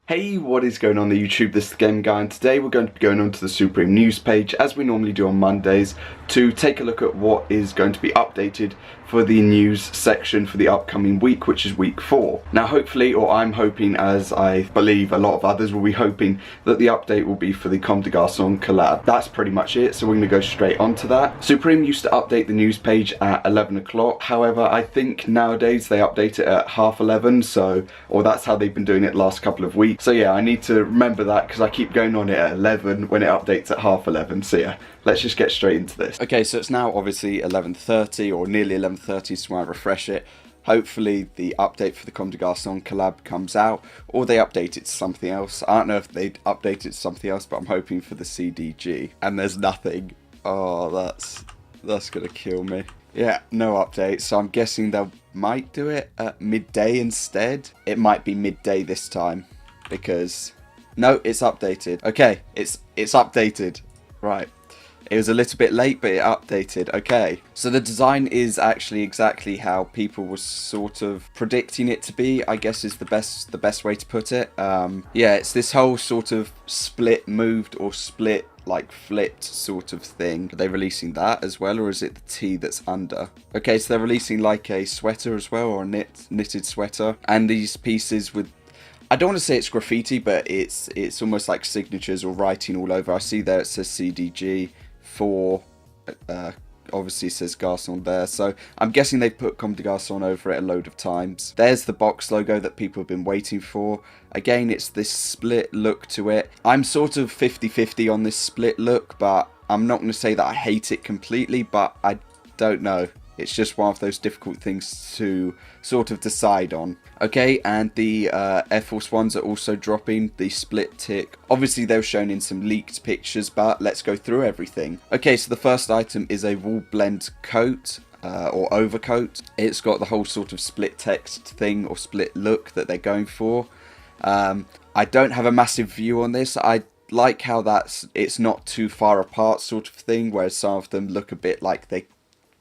Hey, what is going on the YouTube? This is the Game Guy, and today we're going to be going onto the Supreme news page as we normally do on Mondays to take a look at what is going to be updated for the news section for the upcoming week, which is week 4. Now hopefully, or I'm hoping, as I believe a lot of others will be hoping, that the update will be for the Comme des Garçons collab. That's pretty much it, so we're going to go straight onto that. Supreme used to update the news page at 11 o'clock, however I think nowadays they update it at 11:30, so, or that's how they've been doing it last couple of weeks. So yeah, I need to remember that because I keep going on it at 11 when it updates at 11:30, so yeah. Let's just get straight into this. Okay, so it's now obviously 11:30 or nearly 11:30, so when I refresh it, hopefully the update for the Comme des Garçons collab comes out, or they update it to something else. I don't know if they'd update it to something else, but I'm hoping for the CDG. And there's nothing. Oh, that's gonna kill me. Yeah, no update, so I'm guessing they might do it at midday instead. It might be midday this time, because... No, it's updated. Okay, it's updated. Right. It was a little bit late, but it updated. Okay, so the design is actually exactly how people were sort of predicting it to be, I guess is the best way to put it. Yeah, it's this whole sort of split moved or split like flipped sort of thing. Are they releasing that as well, or is it the T that's under? Okay, so they're releasing like a sweater as well, or a knitted sweater, and these pieces with, I don't want to say it's graffiti, but it's almost like signatures or writing all over. I see there it says CDG. Obviously it says Garçon there, so I'm guessing they've put Comme des Garçons over it a load of times. There's the box logo that people have been waiting for. Again, it's this split look to it. I'm sort of 50-50 on this split look, but I'm not going to say that I hate it completely, but I don't know. It's just one of those difficult things to sort of decide on. Okay, and the Air Force Ones are also dropping, the split tick. Obviously they were shown in some leaked pictures, but let's go through everything. Okay, so the first item is a wool blend coat. Or overcoat. It's got the whole sort of split text thing or split look that they're going for. I don't have a massive view on this. I like how it's not too far apart sort of thing, whereas some of them look a bit like they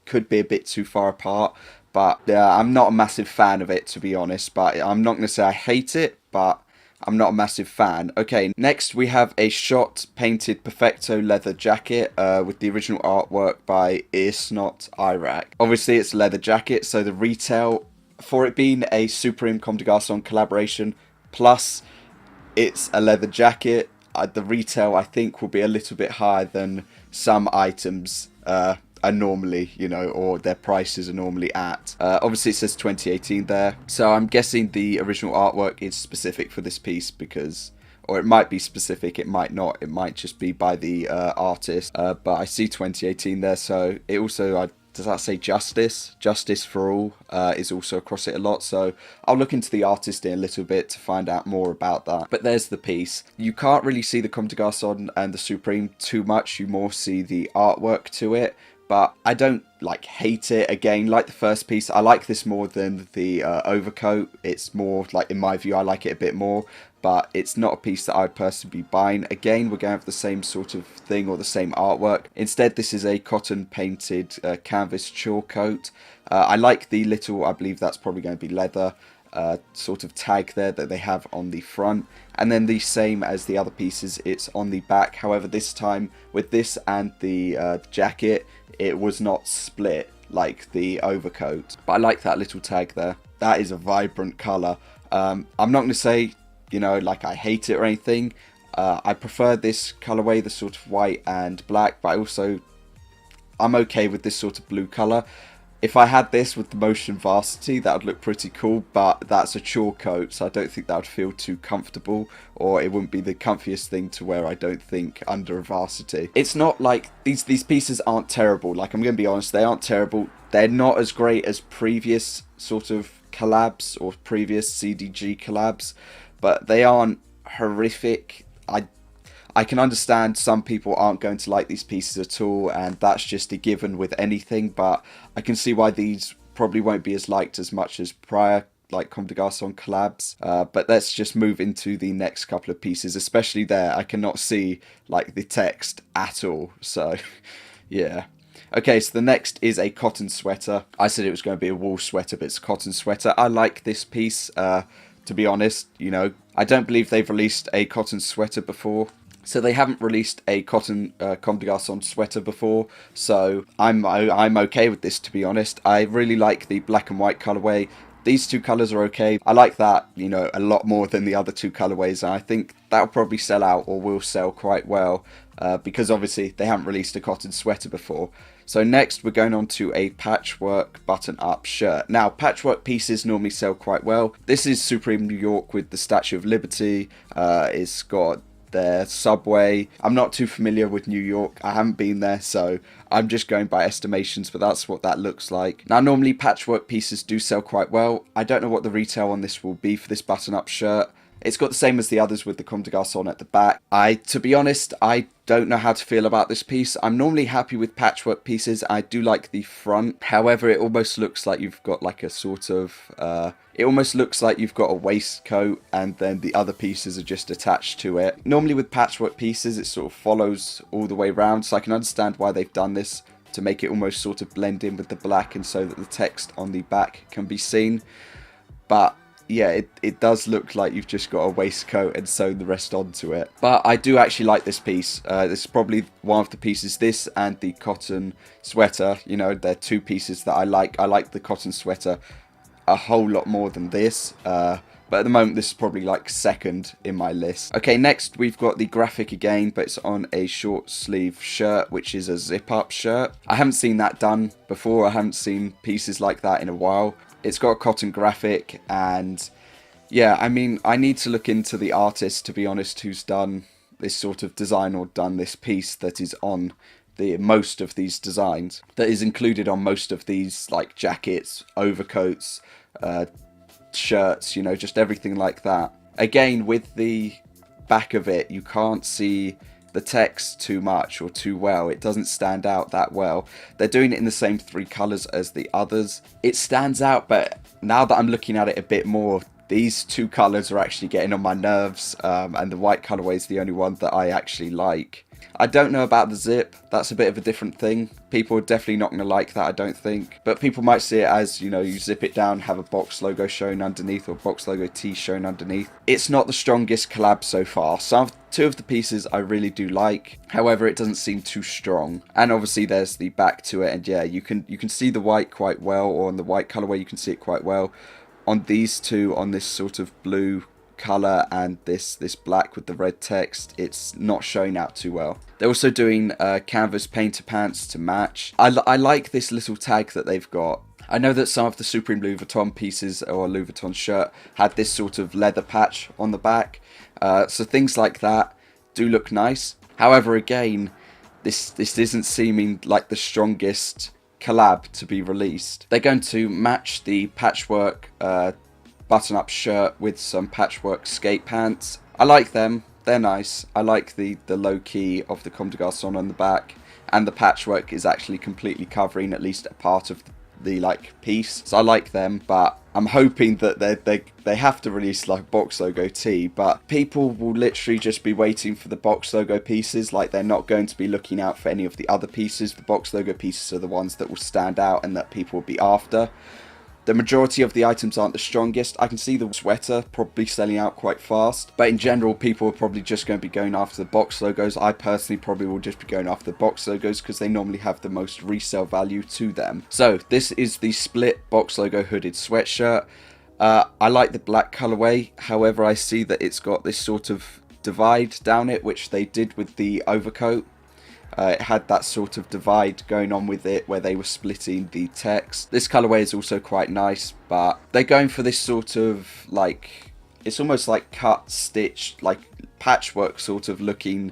could be a bit too far apart, but I'm not a massive fan of it, to be honest. But I'm not going to say I hate it, but I'm not a massive fan. Okay, next we have a shot painted Perfecto leather jacket with the original artwork by Earsnot Iraq. Obviously it's a leather jacket, so the retail for it being a Supreme Comme des Garçons collaboration plus it's a leather jacket, the retail I think will be a little bit higher than some items are normally, you know, or their prices are normally at. Obviously it says 2018 there, so I'm guessing the original artwork is specific for this piece, because, or it might be specific, it might not, it might just be by the artist, but I see 2018 there, so it also, does that say Justice? Justice for All is also across it a lot, so I'll look into the artist in a little bit to find out more about that. But there's the piece. You can't really see the Comme des Garçons and the Supreme too much, you more see the artwork to it. But I don't like hate it. Again, like the first piece, I like this more than the overcoat. It's more like, in my view, I like it a bit more, but it's not a piece that I'd personally be buying. Again, we're going to have the same sort of thing or the same artwork. Instead, this is a cotton painted canvas chalk coat. I like the little, I believe that's probably going to be leather, sort of tag there that they have on the front, and then the same as the other pieces, it's on the back. However, this time with this and the jacket, it was not split like the overcoat, but I like that little tag there. That is a vibrant color. I'm not going to say, you know, like I hate it or anything. I prefer this colorway, the sort of white and black, but I'm okay with this sort of blue color. If I had this with the Motion Varsity, that would look pretty cool, but that's a chalk coat, so I don't think that would feel too comfortable, or it wouldn't be the comfiest thing to wear, I don't think, under a Varsity. It's not like, these pieces aren't terrible, like I'm going to be honest, they aren't terrible. They're not as great as previous sort of collabs, or previous CDG collabs, but they aren't horrific. I can understand some people aren't going to like these pieces at all, and that's just a given with anything, but I can see why these probably won't be as liked as much as prior, like, Comme des Garçons collabs. But let's just move into the next couple of pieces, especially there. I cannot see, like, the text at all, so, yeah. Okay, so the next is a cotton sweater. I said it was going to be a wool sweater, but it's a cotton sweater. I like this piece. to be honest. You know, I don't believe they've released a cotton sweater before. So they haven't released a cotton Comme des Garçons sweater before, so I'm okay with this, to be honest. I really like the black and white colorway. These two colors are okay. I like that, you know, a lot more than the other two colorways, and I think that'll probably sell out, or will sell quite well, because obviously they haven't released a cotton sweater before. So next we're going on to a patchwork button-up shirt. Now, patchwork pieces normally sell quite well. This is Supreme New York with the Statue of Liberty. It's got their subway. I'm not too familiar with New York. I haven't been there, so I'm just going by estimations, but that's what that looks like. Now, normally patchwork pieces do sell quite well. I don't know what the retail on this will be for this button-up shirt. It's got the same as the others with the Comme des Garçons at the back. To be honest, I don't know how to feel about this piece. I'm normally happy with patchwork pieces. I do like the front. However, it almost looks like you've got like a sort of... it almost looks like you've got a waistcoat and then the other pieces are just attached to it. Normally with patchwork pieces, it sort of follows all the way around. So I can understand why they've done this, to make it almost sort of blend in with the black and so that the text on the back can be seen. But yeah, it does look like you've just got a waistcoat and sewn the rest onto it. But I do actually like this piece. This is probably one of the pieces, this and the cotton sweater. You know, they're two pieces that I like. I like the cotton sweater a whole lot more than this. But at the moment, this is probably like second in my list. Okay, next we've got the graphic again, but it's on a short sleeve shirt, which is a zip-up shirt. I haven't seen that done before. I haven't seen pieces like that in a while. It's got a cotton graphic, and yeah, I mean, I need to look into the artist, to be honest, who's done this sort of design or done this piece that is on most of these designs, that is included on most of these, like jackets, overcoats, shirts, you know, just everything like that. Again, with the back of it, you can't see the text too much or too well. It doesn't stand out that well. They're doing it in the same three colors as the others. It stands out, but now that I'm looking at it a bit more, these two colors are actually getting on my nerves, and the white colorway is the only one that I actually like. I don't know about the zip. That's a bit of a different thing. People are definitely not going to like that, I don't think. But people might see it as, you know, you zip it down, have a box logo shown underneath, or box logo T shown underneath. It's not the strongest collab so far. Two of the pieces I really do like. However, it doesn't seem too strong. And obviously there's the back to it. And yeah, you can see the white quite well, or on the white colorway you can see it quite well. On these two, on this sort of blue color and this black with the red text, it's not showing out too well. They're also doing canvas painter pants to match. I like this little tag that they've got. I know that some of the Supreme Louis Vuitton pieces or Louis Vuitton shirt had this sort of leather patch on the back, so things like that do look nice. However, again, this isn't seeming like the strongest collab to be released. They're going to match the patchwork button-up shirt with some patchwork skate pants. I like them. They're nice. I like the low-key of the Comme des Garçons on the back, and the patchwork is actually completely covering at least a part of the like piece. So I like them, but I'm hoping that they have to release like box logo tee, but people will literally just be waiting for the box logo pieces. Like, they're not going to be looking out for any of the other pieces. The box logo pieces are the ones that will stand out and that people will be after. The majority of the items aren't the strongest. I can see the sweater probably selling out quite fast, but in general, people are probably just going to be going after the box logos. I personally probably will just be going after the box logos because they normally have the most resale value to them. So this is the split box logo hooded sweatshirt. I like the black colorway. However, I see that it's got this sort of divide down it, which they did with the overcoat. It had that sort of divide going on with it where they were splitting the text. This colorway is also quite nice, but they're going for this sort of like, it's almost like cut, stitched, like patchwork sort of looking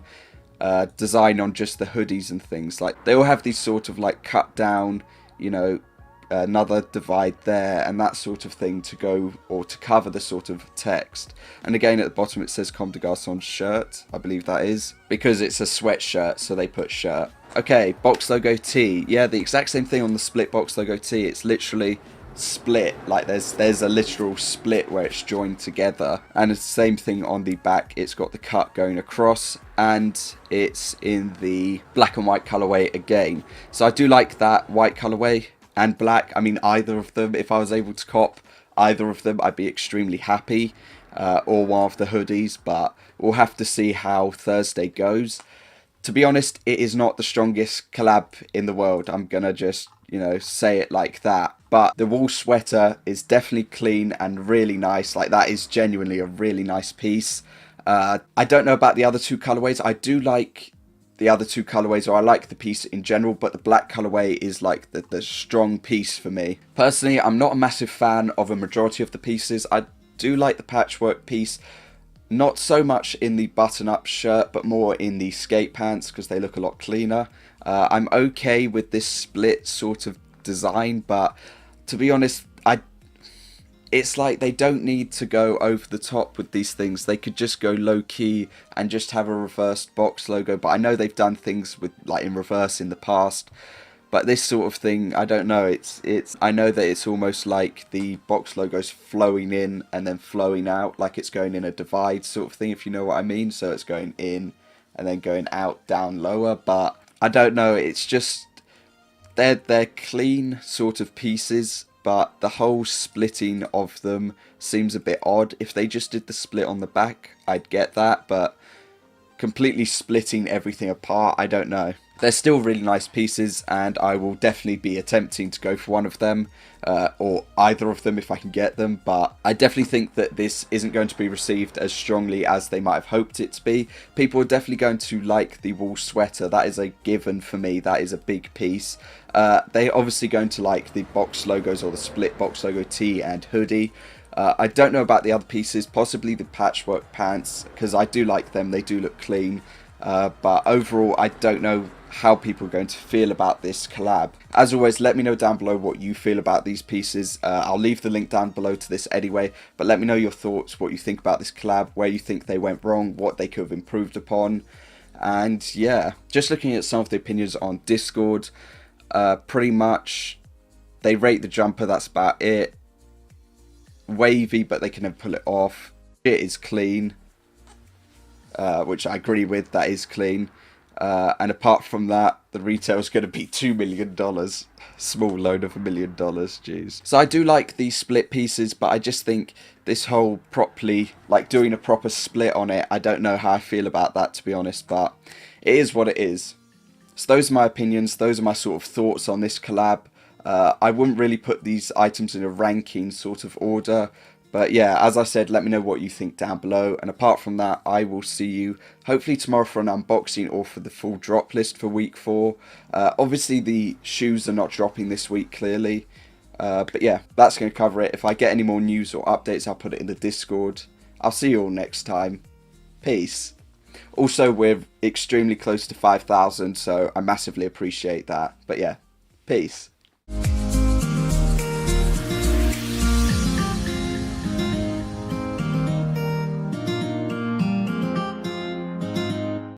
design on just the hoodies and things. Like, they all have these sort of like cut down, you know, another divide there and that sort of thing to go or to cover the sort of text. And again, at the bottom it says Comme des Garçons shirt, I believe that is, because it's a sweatshirt, so they put shirt. Okay, box logo tee. Yeah, the exact same thing on the split box logo tee. It's literally split, like there's a literal split where it's joined together, and it's the same thing on the back. It's got the cut going across and it's in the black and white colorway again. So I do like that white colorway and black. I mean, either of them, if I was able to cop, either of them, I'd be extremely happy, or one of the hoodies, but we'll have to see how Thursday goes. To be honest, it is not the strongest collab in the world. I'm gonna just, say it like that. But the wool sweater is definitely clean and really nice. Like, that is genuinely a really nice piece. I don't know about the other two colorways. I do like the other two colorways, or I like the piece in general, but the black colorway is like the strong piece for me. Personally, I'm not a massive fan of a majority of the pieces. I do like the patchwork piece, not so much in the button-up shirt, but more in the skate pants because they look a lot cleaner. I'm okay with this split sort of design, but to be honest, it's like they don't need to go over the top with these things. They could just go low key and just have a reversed box logo. But I know they've done things with like in reverse in the past. But this sort of thing, I don't know. I know that it's almost like the box logo's flowing in and then flowing out, like it's going in a divide sort of thing, if you know what I mean. So it's going in and then going out, down, lower. But I don't know. It's just they're clean sort of pieces, but the whole splitting of them seems a bit odd. If they just did the split on the back, I'd get that, but completely splitting everything apart, I don't know. They're still really nice pieces, and I will definitely be attempting to go for one of them, or either of them if I can get them, but I definitely think that this isn't going to be received as strongly as they might have hoped it to be. People are definitely going to like the wool sweater. That is a given for me. That is a big piece. They're obviously going to like the box logos or the split box logo tee and hoodie. I don't know about the other pieces, possibly the patchwork pants, because I do like them. They do look clean. But overall, I don't know how people are going to feel about this collab. As always, let me know down below what you feel about these pieces. I'll leave the link down below to this anyway, but let me know your thoughts, what you think about this collab, where you think they went wrong, what they could have improved upon. And yeah, just looking at some of the opinions on Discord, pretty much they rate the jumper, that's about it. Wavy, but they can never pull it off. It is clean, which I agree with, that is clean. And apart from that, the retail is going to be $2 million. Small loan of $1 million, jeez. So I do like these split pieces, but I just think this whole properly, like doing a proper split on it, I don't know how I feel about that, to be honest, but it is what it is. So those are my opinions, those are my sort of thoughts on this collab. I wouldn't really put these items in a ranking sort of order. But yeah, as I said, let me know what you think down below. And apart from that, I will see you hopefully tomorrow for an unboxing or for the full drop list for week 4. Obviously, the shoes are not dropping this week, clearly. But yeah, that's going to cover it. If I get any more news or updates, I'll put it in the Discord. I'll see you all next time. Peace. Also, we're extremely close to 5,000, so I massively appreciate that. But yeah, peace.